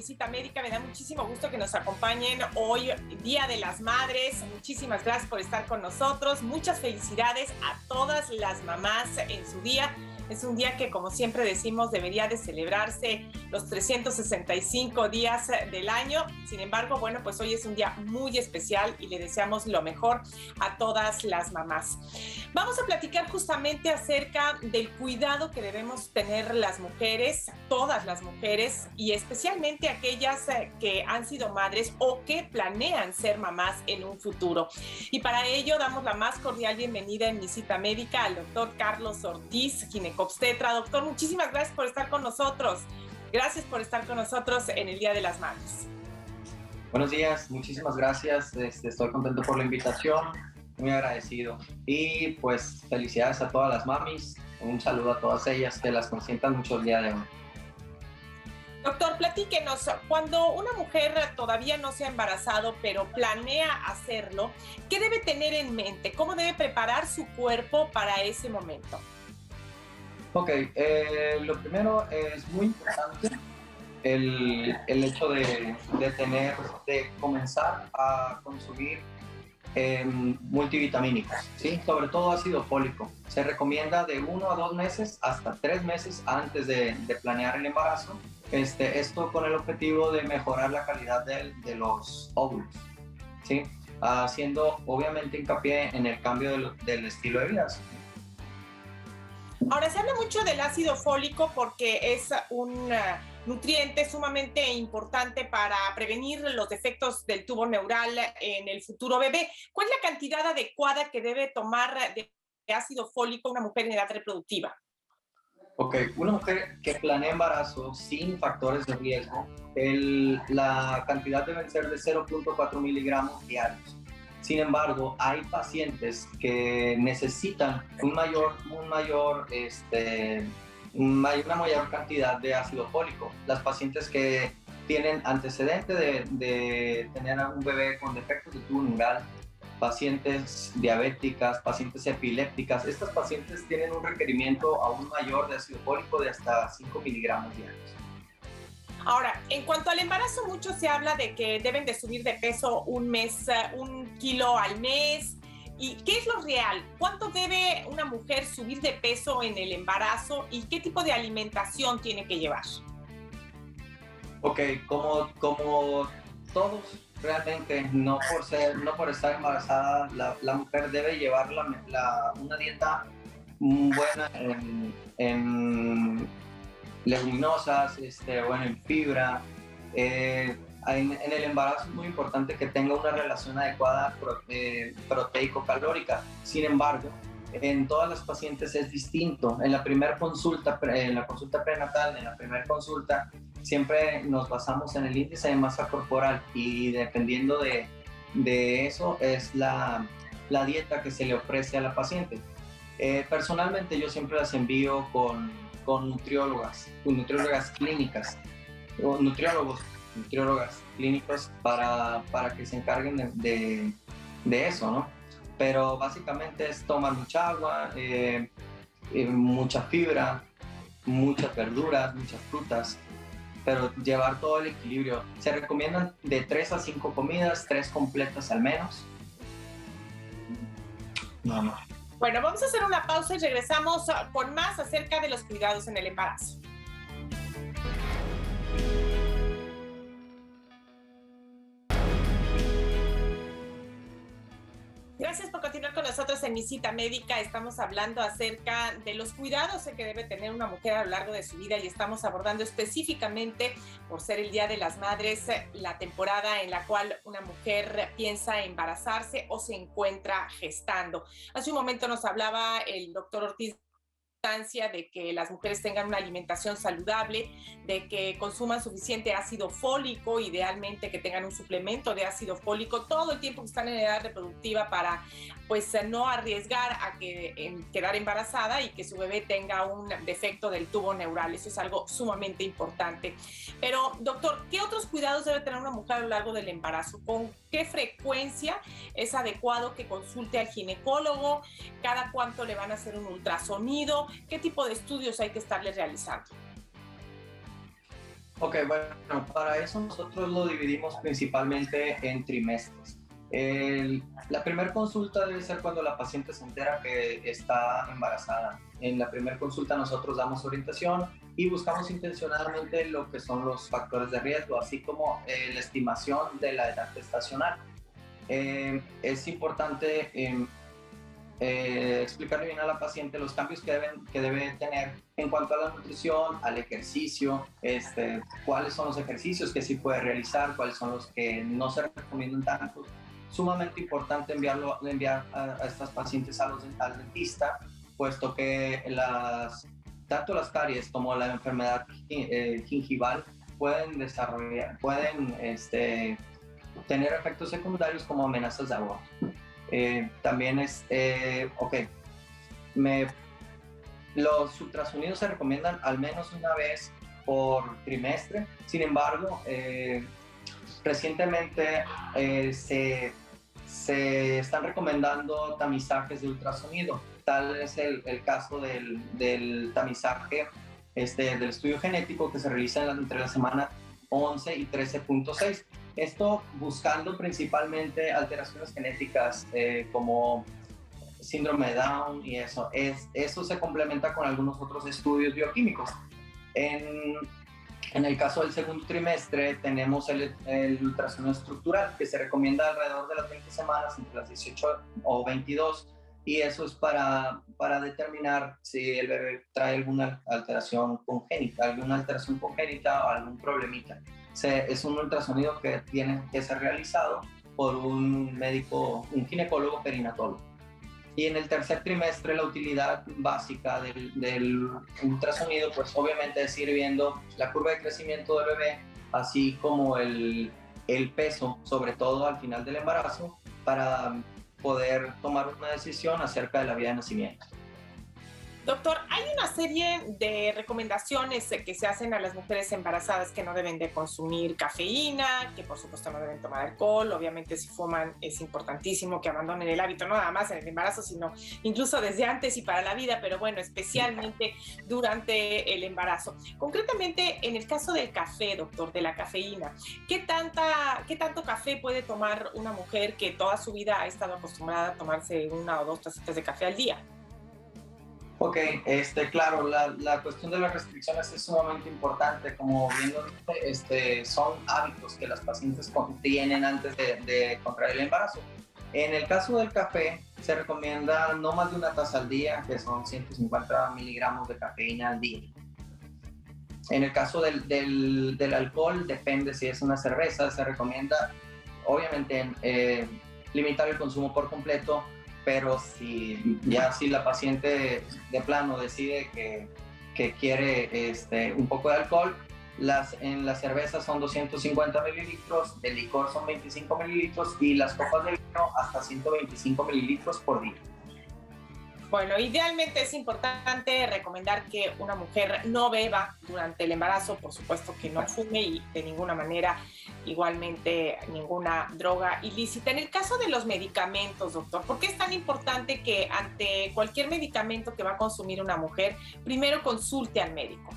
Mi Cita Médica. Me da muchísimo gusto que nos acompañen hoy, Día de las Madres. Muchísimas gracias por estar con nosotros. Muchas felicidades a todas las mamás en su día. Es un día que, como siempre decimos, debería de celebrarse los 365 días del año. Sin embargo, bueno, pues hoy es un día muy especial y le deseamos lo mejor a todas las mamás. Vamos a platicar justamente acerca del cuidado que debemos tener las mujeres, todas las mujeres, y especialmente aquellas que han sido madres o que planean ser mamás en un futuro. Y para ello damos la más cordial bienvenida en Mi Cita Médica al doctor Carlos Ortiz, ginecobstetra. Doctor, muchísimas gracias por estar con nosotros. Gracias por estar con nosotros en el Día de las Madres. Buenos días, muchísimas gracias. Estoy contento por la invitación, muy agradecido. Y pues felicidades a todas las mamis. Un saludo a todas ellas, que las consientan mucho el día de hoy. Doctor, platíquenos, cuando una mujer todavía no se ha embarazado, pero planea hacerlo, ¿qué debe tener en mente? ¿Cómo debe preparar su cuerpo para ese momento? Ok, lo primero es muy importante el hecho de comenzar a consumir multivitamínicos, ¿sí? Sobre todo ácido fólico. Se recomienda de 1 a 2 meses hasta 3 meses antes de planear el embarazo. Esto con el objetivo de mejorar la calidad de los óvulos, ¿sí? Haciendo obviamente hincapié en el cambio del estilo de vida. Ahora, se habla mucho del ácido fólico porque es un nutriente sumamente importante para prevenir los defectos del tubo neural en el futuro bebé. ¿Cuál es la cantidad adecuada que debe tomar de ácido fólico una mujer en edad reproductiva? Ok, una mujer que planea embarazo sin factores de riesgo, la cantidad debe ser de 0.4 miligramos diarios. Sin embargo, hay pacientes que necesitan una mayor cantidad de ácido fólico. Las pacientes que tienen antecedente de tener a un bebé con defectos de tubo neural, pacientes diabéticas, pacientes epilépticas, estas pacientes tienen un requerimiento aún mayor de ácido fólico de hasta 5 miligramos diarios. Ahora, en cuanto al embarazo, mucho se habla de que deben de subir de peso 1 kilo al mes. ¿Y qué es lo real? ¿Cuánto debe una mujer subir de peso en el embarazo y qué tipo de alimentación tiene que llevar? Ok, como todos, realmente, no por estar embarazada, la mujer debe llevar una dieta buena en leguminosas, en fibra. En el embarazo es muy importante que tenga una relación adecuada proteico-calórica. Sin embargo, en todas las pacientes es distinto. En la primera consulta, en la consulta prenatal, en la primera consulta, siempre nos basamos en el índice de masa corporal y dependiendo de eso es la dieta que se le ofrece a la paciente. Personalmente yo siempre las envío con nutriólogas clínicas, o nutriólogas clínicos para que se encarguen de eso, ¿no? Pero básicamente es tomar mucha agua, mucha fibra, muchas verduras, muchas frutas, pero llevar todo el equilibrio. Se recomiendan de 3 a 5 comidas, 3 completas al menos. No. Bueno, vamos a hacer una pausa y regresamos con más acerca de los cuidados en el embarazo. Gracias por continuar con nosotros en Mi Cita Médica. Estamos hablando acerca de los cuidados que debe tener una mujer a lo largo de su vida y estamos abordando específicamente, por ser el Día de las Madres, la temporada en la cual una mujer piensa embarazarse o se encuentra gestando. Hace un momento nos hablaba el doctor Ortiz de que las mujeres tengan una alimentación saludable, de que consuman suficiente ácido fólico, idealmente que tengan un suplemento de ácido fólico todo el tiempo que están en edad reproductiva para pues no arriesgar a quedar embarazada y que su bebé tenga un defecto del tubo neural. Eso es algo sumamente importante. Pero, doctor, ¿qué otros cuidados debe tener una mujer a lo largo del embarazo? ¿Con qué frecuencia es adecuado que consulte al ginecólogo? ¿Cada cuánto le van a hacer un ultrasonido? ¿Qué tipo de estudios hay que estarle realizando? Ok, bueno, para eso nosotros lo dividimos principalmente en trimestres. La primera consulta debe ser cuando la paciente se entera que está embarazada. En la primera consulta nosotros damos orientación y buscamos intencionadamente lo que son los factores de riesgo, así como la estimación de la edad gestacional. Es importante explicarle bien a la paciente los cambios que debe tener en cuanto a la nutrición, al ejercicio, cuáles son los ejercicios que sí puede realizar, cuáles son los que no se recomiendan tanto. Sumamente importante enviar a estas pacientes al dentista, puesto que tanto las caries como la enfermedad gingival pueden tener efectos secundarios como amenazas de aborto. También los ultrasonidos se recomiendan al menos una vez por trimestre. Sin embargo, recientemente se están recomendando tamizajes de ultrasonido. Tal es el caso del tamizaje del estudio genético que se realiza entre la semana 11 y 13.6. Esto buscando principalmente alteraciones genéticas como síndrome de Down y eso. Eso se complementa con algunos otros estudios bioquímicos. En el caso del segundo trimestre tenemos el ultrasonido estructural que se recomienda alrededor de las 20 semanas, entre las 18 o 22, y eso es para determinar si el bebé trae alguna alteración congénita o algún problemita. Es un ultrasonido que tiene que ser realizado por un médico, un ginecólogo perinatólogo. Y en el tercer trimestre la utilidad básica del ultrasonido, pues obviamente es ir viendo la curva de crecimiento del bebé, así como el peso, sobre todo al final del embarazo, para poder tomar una decisión acerca de la vida de nacimiento. Doctor, hay una serie de recomendaciones que se hacen a las mujeres embarazadas que no deben de consumir cafeína, que por supuesto no deben tomar alcohol. Obviamente si fuman es importantísimo que abandonen el hábito, no nada más en el embarazo, sino incluso desde antes y para la vida, pero bueno, especialmente durante el embarazo. Concretamente en el caso del café, doctor, de la cafeína, ¿qué tanto café puede tomar una mujer que toda su vida ha estado acostumbrada a tomarse 1 o 2 tacitas de café al día? Ok, claro, la cuestión de las restricciones es sumamente importante. Como bien lo dije, son hábitos que las pacientes tienen antes de contraer el embarazo. En el caso del café, se recomienda no más de 1 taza al día, que son 150 miligramos de cafeína al día. En el caso del alcohol, depende si es una cerveza, se recomienda, obviamente, limitar el consumo por completo. Pero si la paciente de plano decide que quiere un poco de alcohol, en las cervezas son 250 mililitros, de licor son 25 mililitros y las copas de vino hasta 125 mililitros por día. Bueno, idealmente es importante recomendar que una mujer no beba durante el embarazo, por supuesto que no fume y de ninguna manera igualmente ninguna droga ilícita. En el caso de los medicamentos, doctor, ¿por qué es tan importante que ante cualquier medicamento que va a consumir una mujer, primero consulte al médico?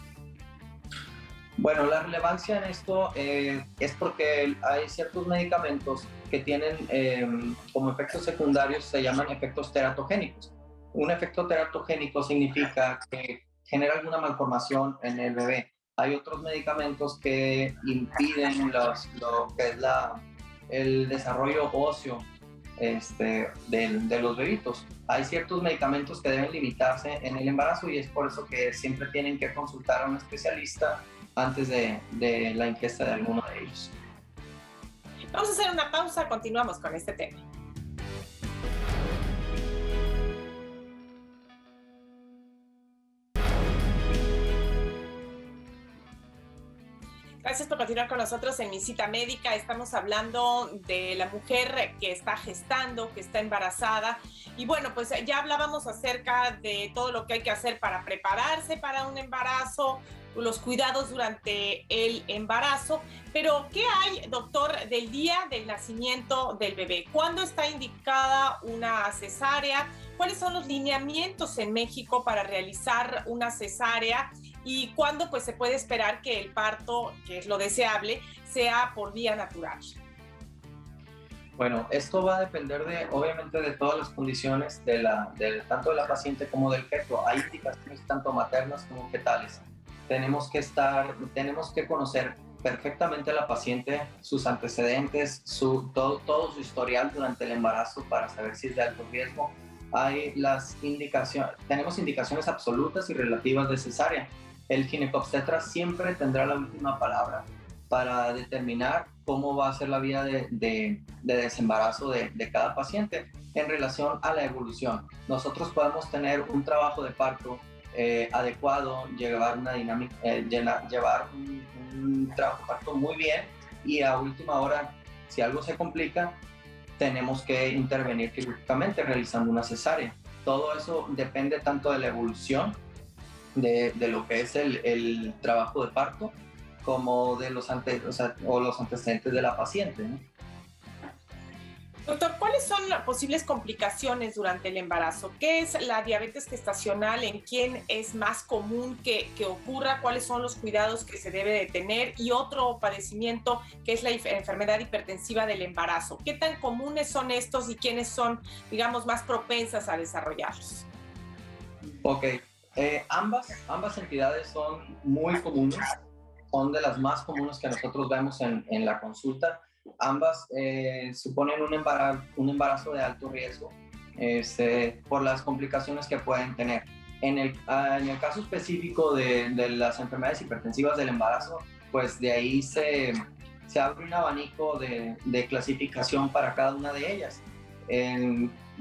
Bueno, la relevancia en esto es porque hay ciertos medicamentos que tienen como efectos secundarios, se llaman efectos teratogénicos. Un efecto teratogénico significa que genera alguna malformación en el bebé. Hay otros medicamentos que impiden lo que es el desarrollo óseo de los bebitos. Hay ciertos medicamentos que deben limitarse en el embarazo y es por eso que siempre tienen que consultar a un especialista antes de la ingesta de alguno de ellos. Vamos a hacer una pausa, continuamos con este tema. Gracias por continuar con nosotros en Mi Cita Médica. Estamos hablando de la mujer que está gestando, que está embarazada. Y bueno, pues ya hablábamos acerca de todo lo que hay que hacer para prepararse para un embarazo, los cuidados durante el embarazo. Pero, ¿qué hay, doctor, del día del nacimiento del bebé? ¿Cuándo está indicada una cesárea? ¿Cuáles son los lineamientos en México para realizar una cesárea? y cuándo pues se puede esperar que el parto, que es lo deseable, sea por vía natural. Bueno, esto va a depender obviamente, de todas las condiciones tanto de la paciente como del feto. Hay indicaciones tanto maternas como fetales. Tenemos que conocer perfectamente a la paciente, sus antecedentes, todo su historial durante el embarazo para saber si es de alto riesgo. Tenemos indicaciones absolutas y relativas de cesárea. El ginecobstetra siempre tendrá la última palabra para determinar cómo va a ser la vía de desembarazo de cada paciente en relación a la evolución. Nosotros podemos tener un trabajo de parto adecuado, llevar una dinámica, llevar un trabajo de parto muy bien, y a última hora, si algo se complica, tenemos que intervenir quirúrgicamente realizando una cesárea. Todo eso depende tanto de la evolución de lo que es el trabajo de parto, como de los antecedentes de la paciente, ¿no? Doctor, ¿cuáles son las posibles complicaciones durante el embarazo? ¿Qué es la diabetes gestacional? ¿En quién es más común que ocurra? ¿Cuáles son los cuidados que se debe de tener? Y otro padecimiento que es la enfermedad hipertensiva del embarazo. ¿Qué tan comunes son estos y quiénes son, digamos, más propensas a desarrollarlos? Ok, ambas entidades son muy comunes, son de las más comunes que nosotros vemos en la consulta. Ambas suponen un embarazo de alto riesgo por las complicaciones que pueden tener. En el caso específico de las enfermedades hipertensivas del embarazo, pues de ahí se abre un abanico de clasificación para cada una de ellas.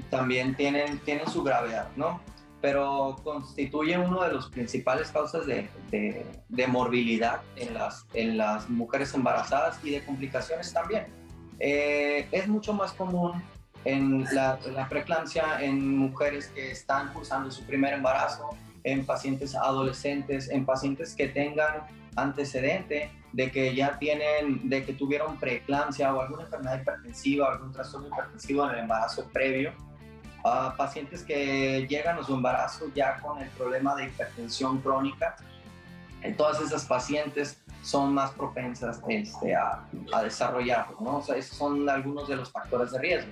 También tienen su gravedad, ¿no? Pero constituye uno de los principales causas de morbilidad en las mujeres embarazadas y de complicaciones también. Es mucho más común en la preeclampsia en mujeres que están cursando su primer embarazo, en pacientes adolescentes, en pacientes que tengan antecedente de que tuvieron preeclampsia o alguna enfermedad hipertensiva o algún trastorno hipertensivo en el embarazo previo. A pacientes que llegan a su embarazo ya con el problema de hipertensión crónica. Todas esas pacientes son más propensas a desarrollarlo, ¿no? O sea, esos son algunos de los factores de riesgo.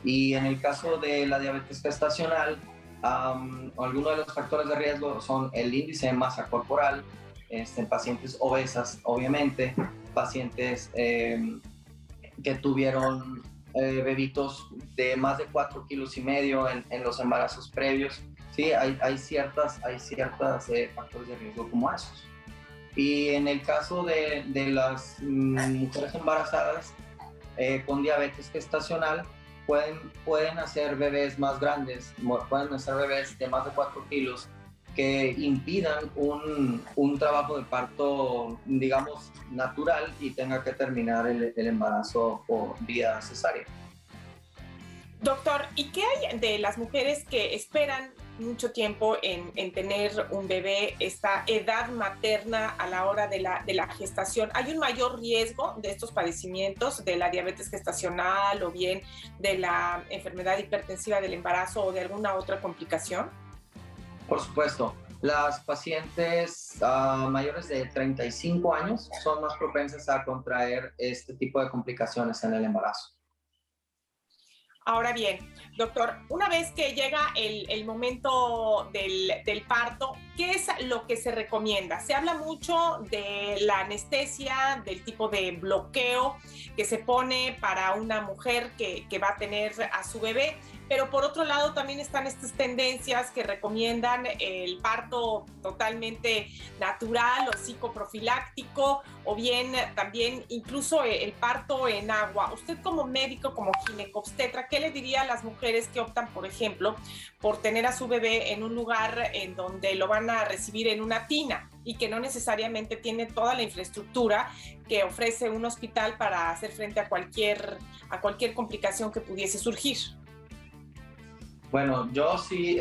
Y en el caso de la diabetes gestacional, algunos de los factores de riesgo son el índice de masa corporal, en pacientes obesas, obviamente, pacientes que tuvieron bebitos de más de 4,5 kilos en los embarazos previos. Sí, hay ciertos factores de riesgo como esos. Y en el caso de las mujeres embarazadas con diabetes gestacional, pueden nacer bebés más grandes, pueden nacer bebés de más de 4 kilos que impidan un trabajo de parto, digamos, natural y tenga que terminar el embarazo por vía cesárea. Doctor, ¿y qué hay de las mujeres que esperan mucho tiempo en tener un bebé, esta edad materna a la hora de la gestación? ¿Hay un mayor riesgo de estos padecimientos, de la diabetes gestacional o bien de la enfermedad hipertensiva del embarazo o de alguna otra complicación? Por supuesto, las pacientes mayores de 35 años son más propensas a contraer este tipo de complicaciones en el embarazo. Ahora bien, doctor, una vez que llega el momento del parto, ¿qué es lo que se recomienda? Se habla mucho de la anestesia, del tipo de bloqueo que se pone para una mujer que va a tener a su bebé, pero por otro lado también están estas tendencias que recomiendan el parto totalmente natural o psicoprofiláctico, o bien también incluso el parto en agua. Usted como médico, como ginecobstetra, ¿qué le diría a las mujeres que optan, por ejemplo, por tener a su bebé en un lugar en donde lo van a recibir en una tina y que no necesariamente tiene toda la infraestructura que ofrece un hospital para hacer frente a cualquier complicación que pudiese surgir? Bueno, yo sí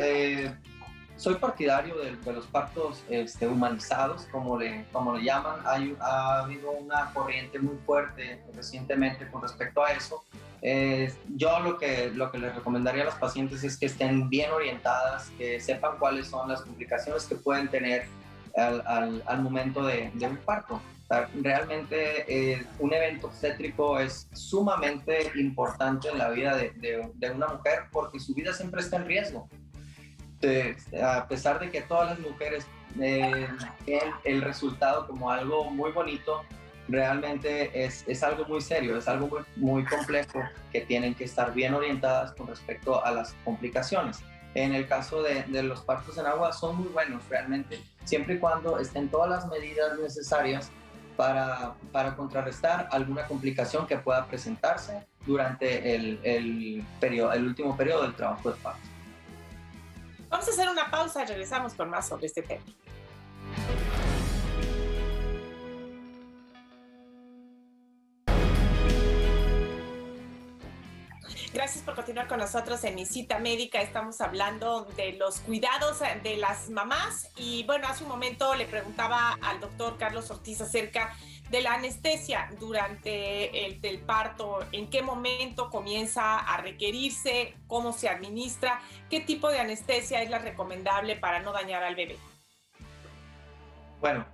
soy partidario de los partos humanizados, como le llaman. Ha habido una corriente muy fuerte recientemente con respecto a eso. Yo lo que les recomendaría a las pacientes es que estén bien orientadas, que sepan cuáles son las complicaciones que pueden tener al momento de un parto. O sea, realmente un evento obstétrico es sumamente importante en la vida de una mujer porque su vida siempre está en riesgo. A pesar de que todas las mujeres ven el resultado como algo muy bonito, realmente es algo muy serio, es algo muy, muy complejo que tienen que estar bien orientadas con respecto a las complicaciones. En el caso de los partos en agua son muy buenos realmente, siempre y cuando estén todas las medidas necesarias para contrarrestar alguna complicación que pueda presentarse durante el último periodo del trabajo de parto. Vamos a hacer una pausa y regresamos con más sobre este tema. Gracias por continuar con nosotros en Mi Cita Médica. Estamos hablando de los cuidados de las mamás y bueno, hace un momento le preguntaba al doctor Carlos Ortiz acerca de la anestesia durante el parto, en qué momento comienza a requerirse, cómo se administra, qué tipo de anestesia es la recomendable para no dañar al bebé. Bueno,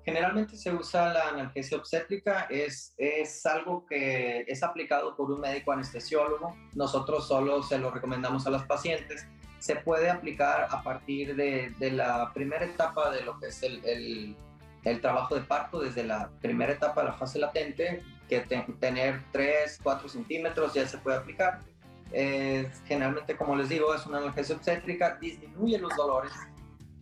generalmente se usa la analgesia obstétrica, es algo que es aplicado por un médico anestesiólogo. Nosotros solo se lo recomendamos a las pacientes. Se puede aplicar a partir de la primera etapa de lo que es el trabajo de parto, desde la primera etapa de la fase latente, que tener 3, 4 centímetros ya se puede aplicar. Generalmente, como les digo, es una analgesia obstétrica, disminuye los dolores.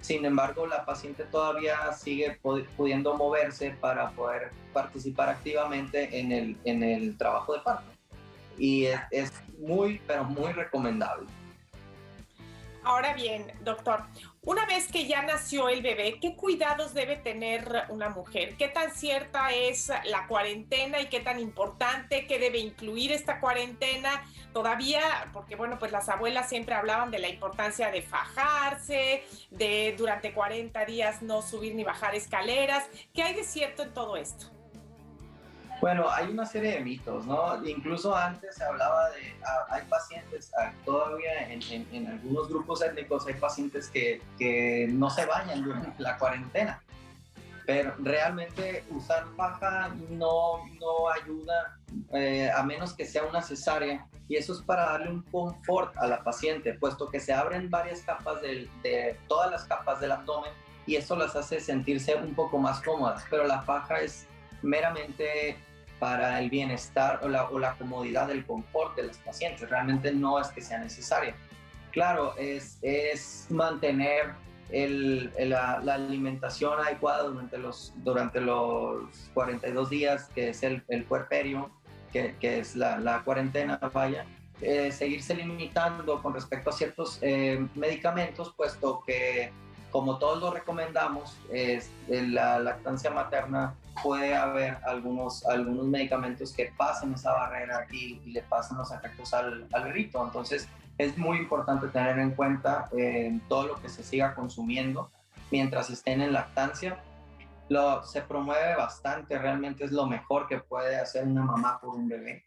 Sin embargo, la paciente todavía sigue pudiendo moverse para poder participar activamente en el trabajo de parto. Y es muy, pero muy recomendable. Ahora bien, doctor, una vez que ya nació el bebé, ¿qué cuidados debe tener una mujer? ¿Qué tan cierta es la cuarentena y qué tan importante? ¿Qué debe incluir esta cuarentena? Todavía, porque bueno, pues las abuelas siempre hablaban de la importancia de fajarse, de durante 40 días no subir ni bajar escaleras. ¿Qué hay de cierto en todo esto? Bueno, hay una serie de mitos, ¿no? Incluso antes se hablaba hay pacientes, todavía en algunos grupos étnicos hay pacientes que no se bañan durante la cuarentena, pero realmente usar faja no ayuda, a menos que sea una cesárea, y eso es para darle un confort a la paciente, puesto que se abren varias capas de todas las capas del abdomen, y eso las hace sentirse un poco más cómodas, pero la faja es meramente para el bienestar o la comodidad del confort de los pacientes. Realmente no es que sea necesaria. Claro, es mantener la alimentación adecuada durante los 42 días, que es el puerperio, que es la cuarentena, vaya. Seguirse limitando con respecto a ciertos medicamentos, puesto que, como todos lo recomendamos, en la lactancia materna puede haber algunos medicamentos que pasen esa barrera y le pasan los efectos al bebito. Entonces, es muy importante tener en cuenta todo lo que se siga consumiendo mientras estén en lactancia. Se promueve bastante, realmente es lo mejor que puede hacer una mamá por un bebé.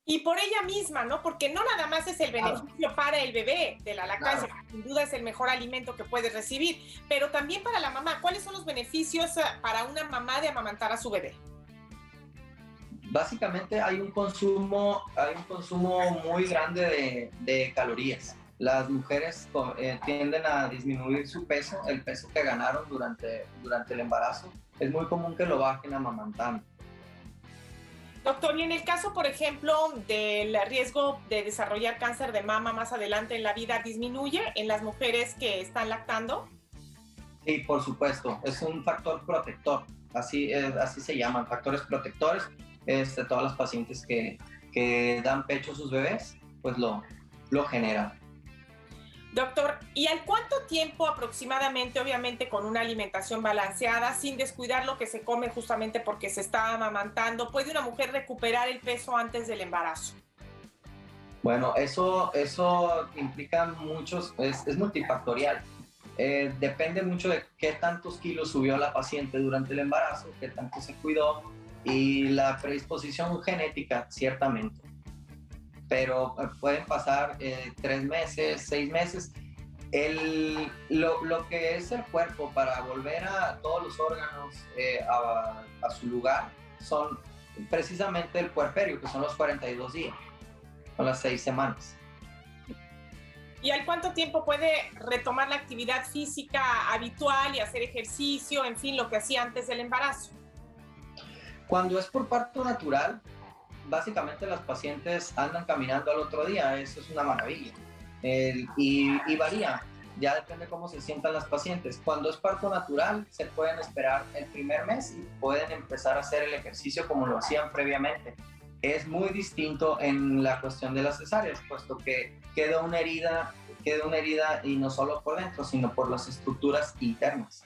Y por ella misma, ¿no? Porque no nada más es el beneficio para el bebé de la lactancia, claro, sin duda es el mejor alimento que puede recibir, pero también para la mamá. ¿Cuáles son los beneficios para una mamá de amamantar a su bebé? Básicamente hay un consumo muy grande de calorías. Las mujeres tienden a disminuir su peso, el peso que ganaron durante el embarazo. Es muy común que lo bajen amamantando. Doctor, y en el caso, por ejemplo, del riesgo de desarrollar cáncer de mama más adelante en la vida, ¿disminuye en las mujeres que están lactando? Sí, por supuesto. Es un factor protector. Así se llaman, factores protectores. Todas las pacientes que dan pecho a sus bebés, pues lo generan. Doctor, ¿y al cuánto tiempo aproximadamente, obviamente con una alimentación balanceada, sin descuidar lo que se come justamente porque se está amamantando, puede una mujer recuperar el peso antes del embarazo? Bueno, eso implica muchos, es multifactorial. Depende mucho de qué tantos kilos subió la paciente durante el embarazo, qué tanto se cuidó y la predisposición genética, ciertamente. Pero pueden pasar 3 meses, 6 meses. Lo que es el cuerpo para volver a todos los órganos a su lugar son precisamente el puerperio, que son los 42 días, son las 6 semanas. ¿Y al cuánto tiempo puede retomar la actividad física habitual y hacer ejercicio, en fin, lo que hacía antes del embarazo? Cuando es por parto natural, básicamente las pacientes andan caminando al otro día, eso es una maravilla. Y varía, ya depende cómo se sientan las pacientes. Cuando es parto natural, se pueden esperar el primer mes y pueden empezar a hacer el ejercicio como lo hacían previamente. Es muy distinto en la cuestión de las cesáreas, puesto que queda una herida y no solo por dentro, sino por las estructuras internas.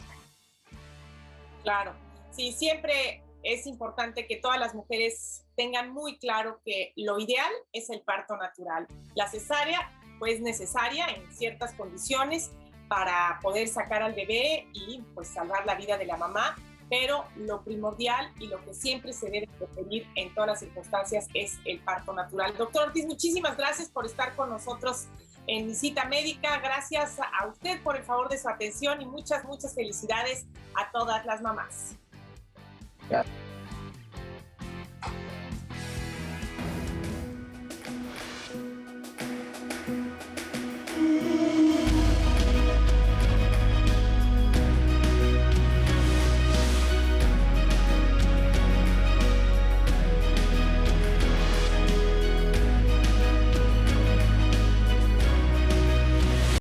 Claro, sí, siempre es importante que todas las mujeres tengan muy claro que lo ideal es el parto natural. La cesárea, pues, necesaria en ciertas condiciones para poder sacar al bebé y pues salvar la vida de la mamá, pero lo primordial y lo que siempre se debe preferir en todas las circunstancias es el parto natural. Doctor Ortiz, muchísimas gracias por estar con nosotros en Mi Cita Médica. Gracias a usted por el favor de su atención y muchas felicidades a todas las mamás. Gracias.